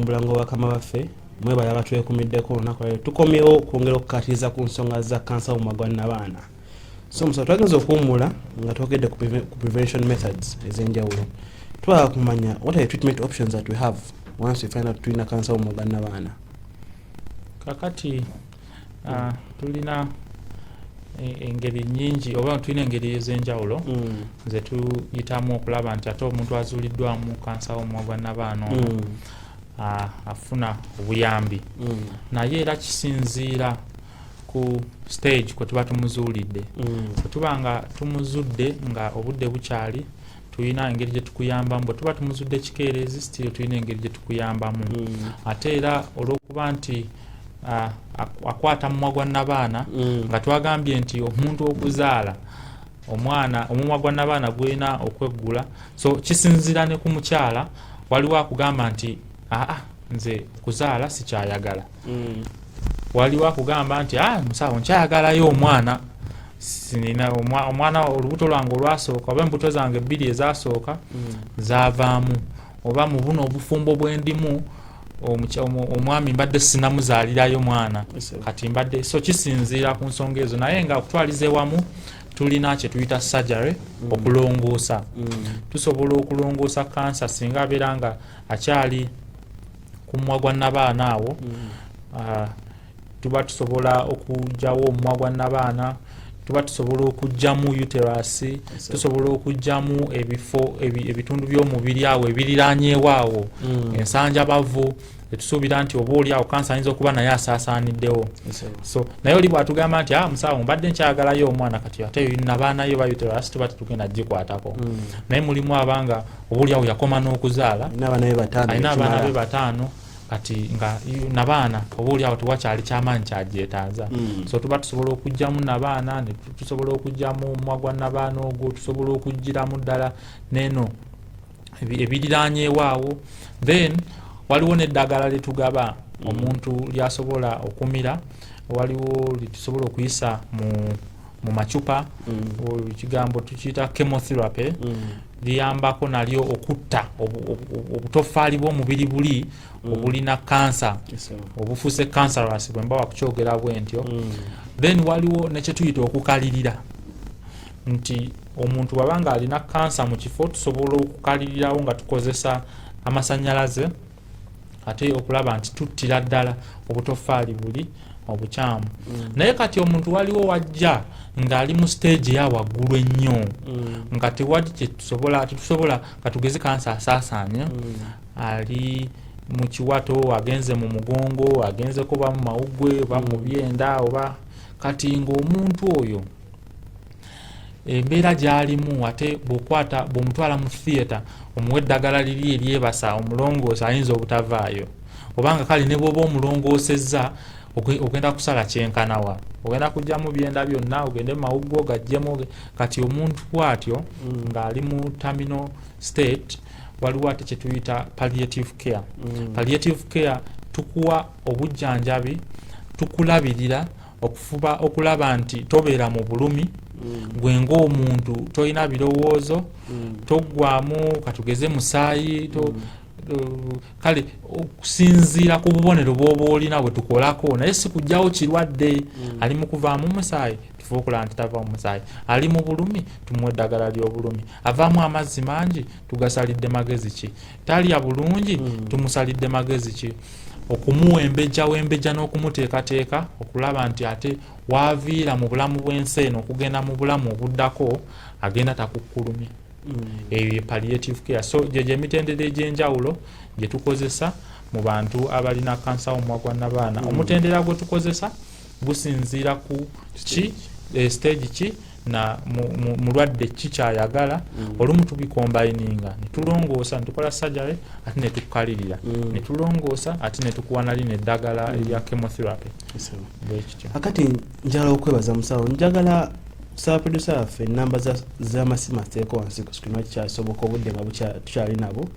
Mulango wa kama baffe mwebala abatwekumiddeko olunaku lero tukomyewo okwongera okukatiriza ku nsonga za kansa omumagwa n'abaana so musa twagenza okuwummula nga twogedde ku prevention methods ez'enjawulo twala kumanya what are the treatment options that we have once we find out tulina kansa omumagwa n'abaana kakati tulina engeri nyingi oba tulina engeri ez'enjawulo ze tuyitamu okulaba nti ate omuntu azuuliddwamu kansa omumagwa n'abaana afuna obuyambi naye era kisinziira ku stage kwe tuba tumuzuulidde bwe tuba nga tumuzudde nga obudde bukyali tulina engeri gye tukuyambamu bwe tuba tumuzudde kikeerezi sitiro tulina engeri gye tukuyambamu ate era olw'okuba nti akwata mumagwa n'abaana nga twagambye nti omuntu okuzaala omwana omumagwa n'abaana gwena okweggula so kisinziira ne ku mukyala waliwo akugamba nti nze kuzaala sikyayagala waliwo akugamba nti musawo nkyayagalayo omwana sinina omwana olubuto lwange olwasooka oba embuto zange ebbiri ezasooka zavaamu oba mu buno obufumbo bwendimu omwami mbadde sinamuzaalirayo mwana kati mbadde so kisinziira ku nsonga ezo naye nga okutwaliza ewamu tulina kye tuyita surgery okulongoosa tusobola okulongoosa kansa singa abeera nga akyali kumumagwa n'abaana awo tuba tusobola okugyawo omumagwa n'abaana tuba tusobola okugyamu uterus tusobola okugyamu ebifo ebitundu by'omubiri awo ebiriranyeewo awo ensanja bavu etusuubira nti oba oli awo kansa ayinza okuba naye asaasaaniddewo so naye oli bwatugamba nti musawo mbadde nkyagalayo omwana kati ate nabaanayo ba uterus tuba tetugenda gikwatako naye mulimu abanga oba oli awo yakoma n'okuzaala alina abaana be 5 kati nga nabaana oba oli awo tewakyali kyamaanyi kyagyetaaza so tuba tusobola okugyamu nabaana tusobola okugyamu omumagwa n'abaana ogwo tusobola okugiramu ddala neno ebiriranyeewo awo then waliwo n'eddagala lyetugaba omuntu lyasobola okumira waliwo litusobola okuyisa mu macupa ekigambo tukiyita chemotherapy liyambako nalyo okutta obutofaali bw'omubiri buli obulina kansa obufuuse cancerous bwe mba wakukyogera bwe ntyo then waliwo nekyetuyita okukalirira nti omuntu bwabanga alina kansa mu kifo tusobola okukalirirawo nga tukozesa amasannyalaze ate okulaba nti tuttira ddala obutofaali buli obukyamu naye kati omuntu waliwo wajja ng'ali mu stage ya waggulu ennyo nga tewali tetusobola katugeze kansa asaasaanya ali mu kiwato agenze mu mugongo agenze kuba mu mawuggwe oba mu byenda oba kati ng'omuntu oyo embeera gy'alimu ate bw'omutwala mu theatre omuwa eddagala liri eryebasa omulongoosa ayinza obutavaayo obanga kale ne bw'oba omulongoosezza ogenda kusala kyenkanawa ogenda kujjamu byenda byonna ogende mawuggwe ogajjemu kati omuntu bw'atyo ng'ali mu terminal state waliwo ate kye tuyita palliative care palliative care tukuwa obujjanjabi tukulabirira okufuba okulaba nti tobeera mu bulumi gwe ng'omuntu tolina birowoozo toggwamu katugeze musaayi kale okusinziira ku bubonero bw'oba olina bwe tukolako naye si kujjawo kirwadde ali mu kuvaamu musaayi tufuba okulaba nti tava mu musaayi ali mu bulumi tumuwa eddagala ly'obulumi avaamu amazzi mangi tugasalidde magezi ki talya bulungi tumusalidde magezi ki okumuwa wembejja n'okumuteekateeka okulaba nti ate waaviira mu bulamu bw'ensi eno okugenda mu bulamu obuddako agenda takukkulumya eyo palliative care so gyemitendera egy'enjawulo gye tukozesa mu bantu abalina kansa omumwa gwa nnabaana omutendera gwe tukozesa gusinziira ku stage ki na mulwadde ki kyayagala olumu tubikombayininga netulongoosa netukola surgery ate netukalirira netulongoosa ate netukuwa nali neddagala erya chemotherapy bwekityo akati njagala okwebaza musawo njagala saaproducer waffe enamba z'amasimu ateeko wansi ku screen kyasoboka obudde nga tukyali nabo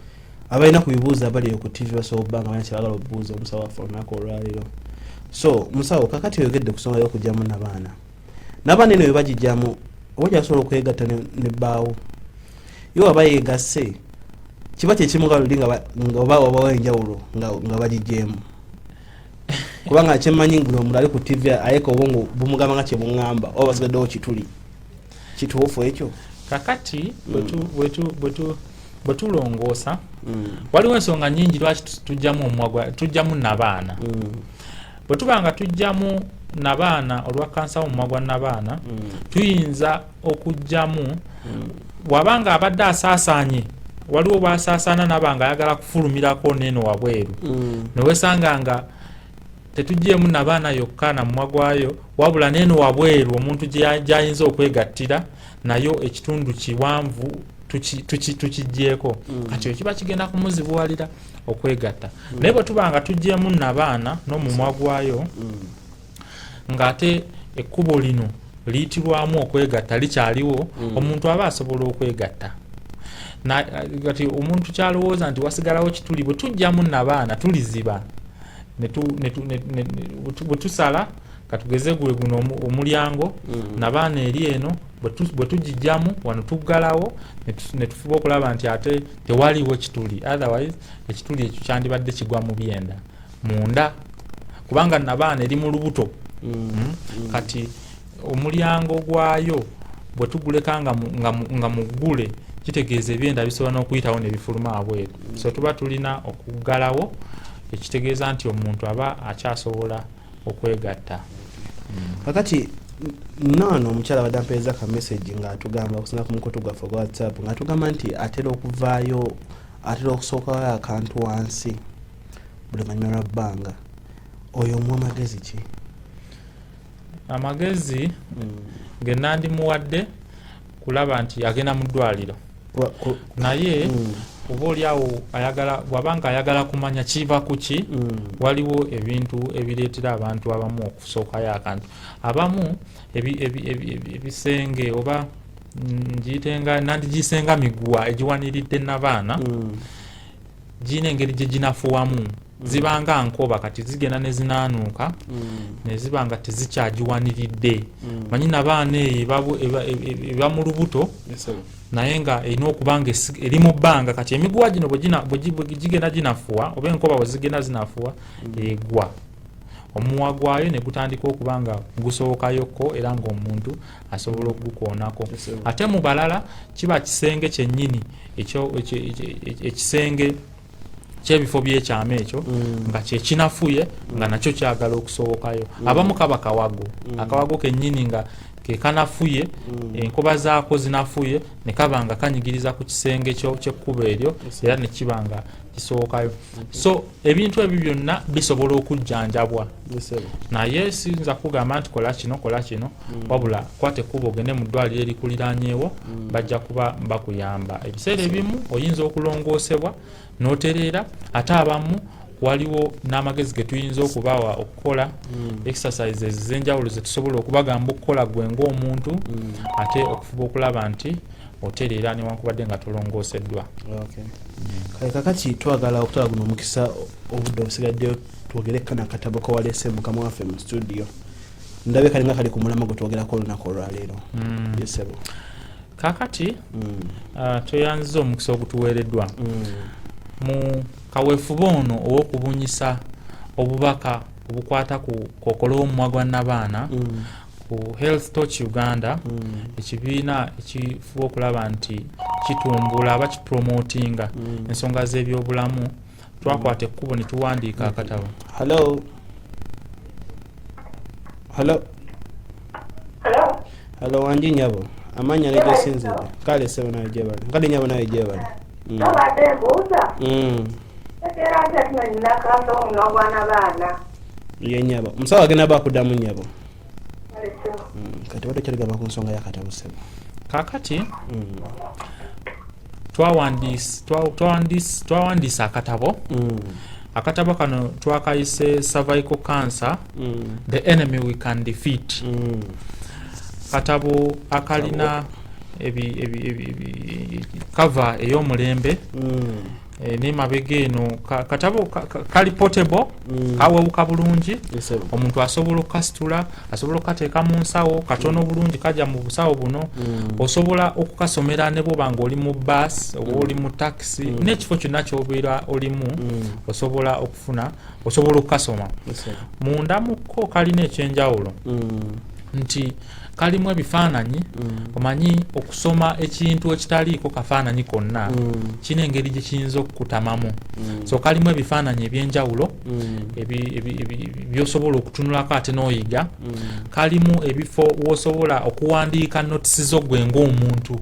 abalina ku bibuuzo abali ku tv basobola okuba nga balina kyebagala obubuuza omusawo waffe olunaku olwaleero so musawo kakati oyogedde ku nsonga y'okugyamu n'abaana eno bebagijjamu oba kyasobola okwegatta ne bbaawo yo aba yeegasse kiba kyekimu nga luli nga oba wabawo enjawulo nga bagijjeemu kubanga kyemmanyi nguno omuntu ali ku tv ayeka obwongo bumugamba nga kyebuŋŋamba oba basigaddewo kituli kituufu ekyo kakati bwe tulongoosa waliwo ensonga nnyingi lwaki tujjamu nabaana bwe tuba nga tujjamu nabaana olwa kansa omumwa gwa nabaana tuyinza okujjamu wabanga abadde asaasaanye waliwo basaasaana nabanga ayagala kufulumirako neno wabweru newesanga nga tetujjeemu nabaana yokka na mumwa gwayo wabula neno wabweru omuntu gyayinza okwegattira nayo ekitundu kiwanvu tukijjeeko kati kiba kigenda kumuzibuwalira okwegatta naye bwe tuba nga tujjeemu nabaana n'omumwa gwayo ng'ate ekkubo lino liyitirwamu okwegatta likyaliwo omuntu aba asobola okwegatta kati omuntu kyalowooza nti wasigalawo kituli bwe tujjamu nabaana tuliziba bwe tusala katugeze gwe guno omulyango nabaana eri eno bwe tugijjamu wano tuggalawo netufuba okulaba nti ate tewaliwo kituli otherwise ekituli ekyo kyandibadde kigwa mu byenda munda kubanga nabaana eri mu lubuto kati omulyango gwayo bwe tuguleka nga muggule kitegeeza ebyenda bisobola n'okuyitawo ne bifuluma abweru so tuba tulina okuggalawo ekitegeeza nti omuntu aba akyasobola okwegatta kakati nano omukyala badde ampeereza ka message ng'atugamba okusana ku mukutu gwaffe gwa WhatsApp ng'atugamba nti atera okuvaayo atera okusookayo akantu wansi buli luvannyuma lwa bbanga oyo omuwa magezi ki amagezi ge nandimuwadde kulaba nti agenda mu ddwaliro naye oba oliawo bwabanga ayagala kumanya kiva kuki waliwo ebintu ebireetera abantu abamu okusookayo akantu abamu ebisenge oba nandigisenga miguwa egiwaniridde nabaana gina engeri gye ginafuwamu zibanga nkoba kati zigenda nezinaanuuka nezibanga tezikyagiwaniridde manyi nabaana eyo eba mu lubuto naye nga erina okubanga eri mu bbanga kati emiguwa gino bwe gigenda ginafuwa oba enkoba bwe zigenda zinafuwa egwa omuwa gwayo ne gutandika okuba nga gusookayoko era ng'omuntu asobola okugukoonako ate mu balala kiba kisenge kyennyini ekisenge kyebifo byekyama ekyo nga kyekinafuye nga nakyo kyagala okusobokayo abamu kaba akawago kennyini nga kekanafuye enkoba zaako zinafuye ne kaba nga kanyigiriza ku kisenge kyekkubo eryo era ne kiba nga kisobokayo so ebintu ebyo byonna bisobola okujjanjabwa naye siyinza kugamba nti kola kino wabula kwate ekkubo ogende mu ddwaliro erikuliranyeewo bajja kuba bakuyamba ebiseera ebimu oyinza okulongoosebwa n'otereera ate abamu waliwo n'amagezi ge tuyinza okubawa okukola exercises z'enjawulo ze tusobola okubagamba okukola gwe ng'omuntu ate okufuba okulaba nti otereera newankubadde nga tolongooseddwa. Kale kakati twagala okutwala guno omukisa obudde obusigaddeyo twogereko n'akatabo kawalese mukama waffe mu studio ndabe kalinga kali ku mulama gwe twogerako olunaku olwaleero. Yesebo kakati tweyanziza omukisa ogutuweereddwa mu kaweefuba ono ow'okubunyisa obubaka obukwata ku kookolo w'omumwa gwa Nabaana ku Health Touch Uganda ekibiina ekifuba okulaba nti kitumbula aba kipromotinga ensonga z'ebyobulamu twakwata ekkubo ne tuwandiika akatabo. Hello wanji nyabo amanya negesinzire kale sebo nawe jebale kale nyabo nawe jebale Tabade buuza. Era ate nina kaso n'obwana baana. Ye nyabo. Musawo agenda bakudamu nyabo. Kati bado kyaliga ku nsonga ya katabo sebo. Kakati twawandiisa akatabo. Akatabo kano twakayise cervical cancer, the enemy we can defeat. Katabo akalina cover ey'omulembe n'emabega eno katabo kali portable kawewuka bulungi omuntu asobola okukasitula asobola okukateeka mu nsawo katono bulungi kajja mu busawo buno osobola okukasomera ne bwoba ng'oli mu bus oba oli mu taxi n'ekifo kyonna ky'obeera olimu osobola okufuna osobola okukasoma munda mukko kalina ekyenjawulo nti kalimu ebifaananyi omanyi okusoma ekintu ekitaliiko kafaananyi konna kina engeri gye kiyinza okukutamamu so kalimu ebifaananyi ebyenjawulo byosobola okutunulako ate n'oyiga kalimu ebifo w'osobola okuwandiika notisi zo gwe ng'omuntu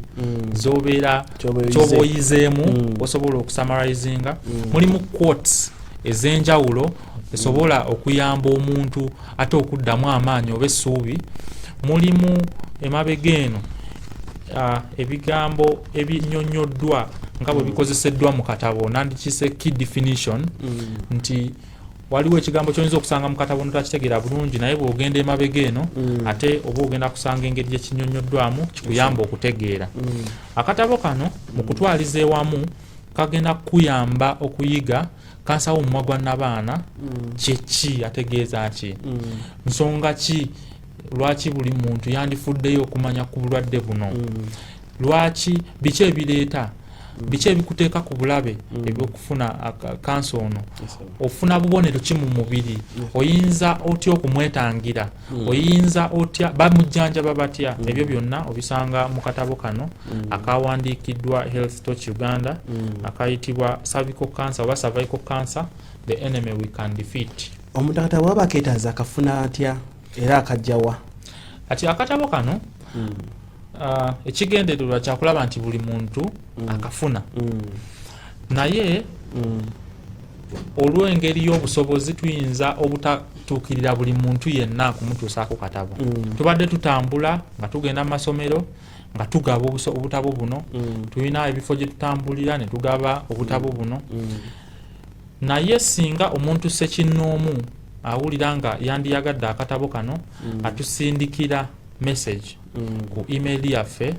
z'obeera ky'oba oyizeemu osobola okusamarizinga mulimu quotes ez'enjawulo esobola okuyamba omuntu ate okuddamu amaanyi oba essuubi mulimu emabega eno ebigambo ebinnyonnyoddwa nga bwe bikozeseddwa mu katabo nandikise key definition nti waliwo ekigambo ky'oyinza okusanga mu katabo notakitegeera bulungi naye bw'ogenda emabega eno ate oba ogenda kusanga engeri gye kinnyonnyoddwamu kikuyamba okutegeera akatabo kano mu kutwaliza ewamu kagenda kukuyamba okuyiga kansa w'omumwa gwa Nabaana kyeki ategeeza ki nsonga ki lwaki buli muntu yandifuddeyo okumanya ku bulwadde buno lwaki biki ebireeta biki ebikuteeka ku bulabe ebyokufuna kansa ono ofuna bubonero ki mu mubiri oyinza otya okumwetangira oyinza otya bamujjanjaba batya ebyo byonna obisanga mu katabo kano akawandiikiddwa Health Touch Uganda akayitibwa cervical cancer oba cervical cancer the enemy we can defeat. Omuntu akatabo waba akeetaaza akafuna atya era akajjawa ati akatabo kano ekigendererwa kyakulaba nti buli muntu akafuna naye olw'engeri y'obusobozi tuyinza obutatuukirira buli muntu yenna kumutuusaako katabo tubadde tutambula nga tugenda mu masomero nga tugaba obutabo buno tulina ebifo gye tutambulira ne tugaba obutabo buno naye singa omuntu sekinnoomu awulira nga yandiyagadde akatabo kano atusindikira message ku email yaffe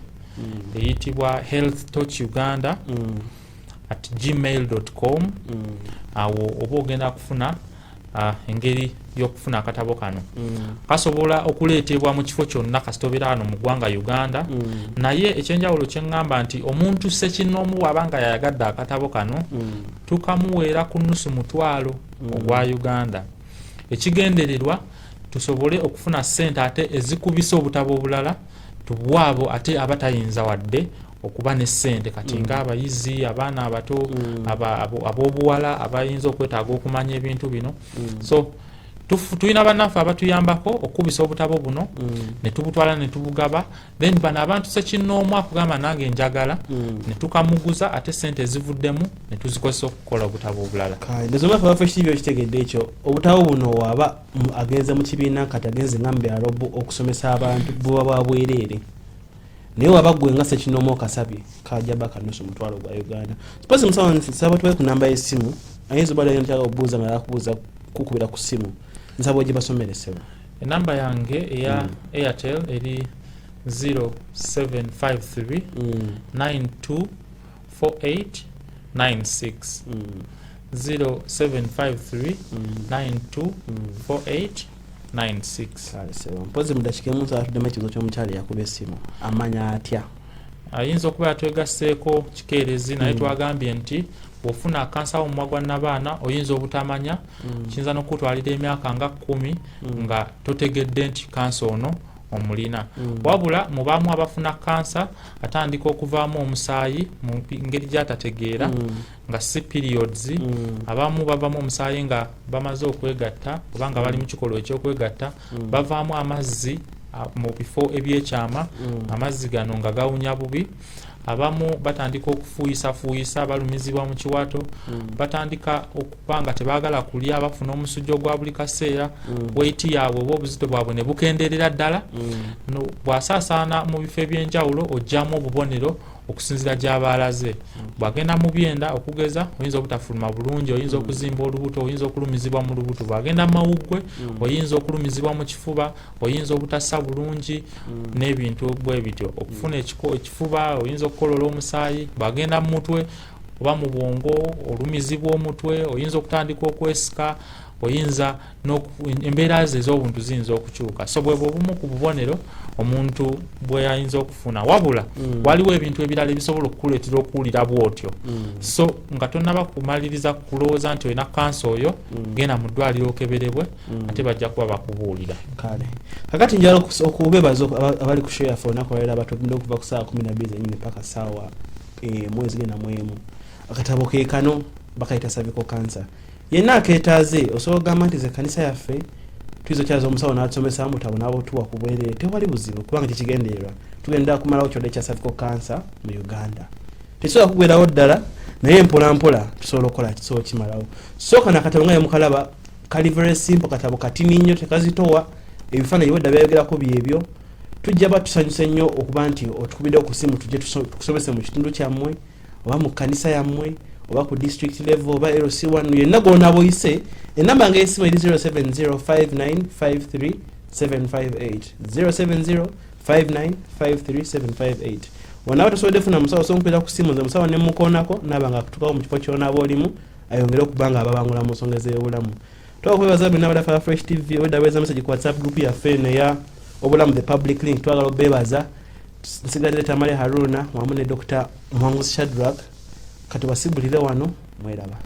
eyitibwa healthtouchuganda@gmail.com awo oba ogenda kufuna engeri y'okufuna akatabo kano kasobola okuleetebwa mu kifo kyonna kasitobera hano mu ggwanga Uganda naye ekyenjawulo kyeŋŋamba nti omuntu sekinnoomu bw'abanga yayagadde akatabo kano tukamuweera ku nnusu mutwalo ogwa Uganda ekigendererwa tusobole okufuna ssente ate ezikubisa obutabo obulala tubwabo ate abatayinza wadde okuba ne ssente kati ng'abayizi abaana abato ab'obuwala abayinza okwetaaga okumanya ebintu bino so tulina bannaffe abatuyambako okubisa obutabo buno ne tubutwala ne tubugaba then bano abantu sekinnoomu akugamba nange njagala ne tukamuguza ate ssente ezivuddemu ne tuzikozesa okukola obutabo obulala ndezobaffe baffe ekitegedde ekyo obutabo buno waaba agenze mu kibiina kati agenze nga mbyalo okusomesa abantu buba bwa bwereere naye waba ggwe nga sekinnoomu okasabye kajaba kanusu omutwalo gwa Uganda suppose musawo nsaba tuwe ku namba y'essimu ayinza obala yontyaka obuuza nga yakubuuza kukubira ku ssimu nsaba ogi basomeresebwa enamba yange eya Airtel eri 0753 924896 0753 924896 mpozi mudakika emu nsaba tuddemu ekibuzo ky'omukyala yakuba essimu amanya atya ayinza okuba yatwegasseeko kikeerezi naye twagambye nti bw'ofuna kansa w'omumwa gwa nnabaana oyinza obutamanya kiyinza n'okutwalira emyaka nga 10 nga totegedde nti kansa ono omulina wabula mubaamu abafuna kansa atandika okuvaamu omusaayi mu ngeri gy'atategeera nga si periods abamu bavaamu omusaayi nga bamaze okwegatta oba nga bali mu kikolwa eky'okwegatta bavaamu amazzi mu bifo ebyekyama amazzi gano nga gawunya bubi abamu batandika okufuuyisa balumizibwa mu kiwato batandika okuba nga tebaagala kulya bafuna omusujja ogwa buli kaseera weight yaabwe oba obuzito bwabwe ne bukendeerera ddala bw'asaasaana mu bifo ebyenjawulo ojjamu obubonero okusinziira gy'abaalaze bw'agenda mu byenda okugeza oyinza obutafuluma bulungi oyinza okuzimba olubuto oyinza okulumizibwa mu lubuto bw'agenda mawuggwe oyinza okulumizibwa mu kifuba oyinza obutassa bulungi n'ebintu bwe bityo okufuna ekifuba oyinza okukolola omusaayi bw'agenda mu mutwe oba mu bwongo olumizibwa omutwe oyinza okutandika okwesika oyinza embeera ze ez'obuntu ziyinza okukyuka so bwe bumu ku bubonero omuntu bwe yayinza okufuna wabula waliwo ebintu ebirala ebisobola okukuleetera okuwulira bwotyo so nga tonnaba kumaliriza kulowooza nti olina kansa oyo genda mu ddwaliro okeberebwe ate bajja kuba bakubuulira kale kakati njala okubebaza abali ku show yaffe olunaku lwaleero abatugenda okuva ku ssaawa 12 paka ssaawa mwezi genda mu emu akatabo ke kano bakayita cervical cancer yenna akeetaaze osobola okugamba nti ze kanisa yaffe tuizo kyaza omusawo n'atusomesa mutabo n'abotuwa ku bwereere tewali buzibu kubanga tekigendererwa tugenda kumalawo kyodde kya cervical cancer mu Uganda tekisobola kugwerawo ddala naye mpola tusobola okukola kisobola kimalawo sooka nakatabo nga yemukalaba kali very simple katabo katini nnyo tekazitowa ebifaananyi wedda byayogerako byebyo tujja batusanyusa nnyo okuba nti otukubidde ku simu tujje tukusomese mu kitundu kyammwe oba mu kanisa yammwe oba ku district level oba LC1 yenna gonna boyise enamba nga esimu eri 0705953758 0705953758 wanawe tosobodde funa musawo sompera ku simu ze musawo ne mukoonako naba nga kutukawo mu kifo ky'onaaba olimu ayongere okubanga ababangula mu nsonga z'obulamu twakwebaza bina badafa Fresh TV wedaweza message ku WhatsApp group yaffe neya obulamu the public link twagala obebaza nsigadde Tamale Haruna wamu ne Dr. Mwanguzi Shadrack kati basibulire wano mweraba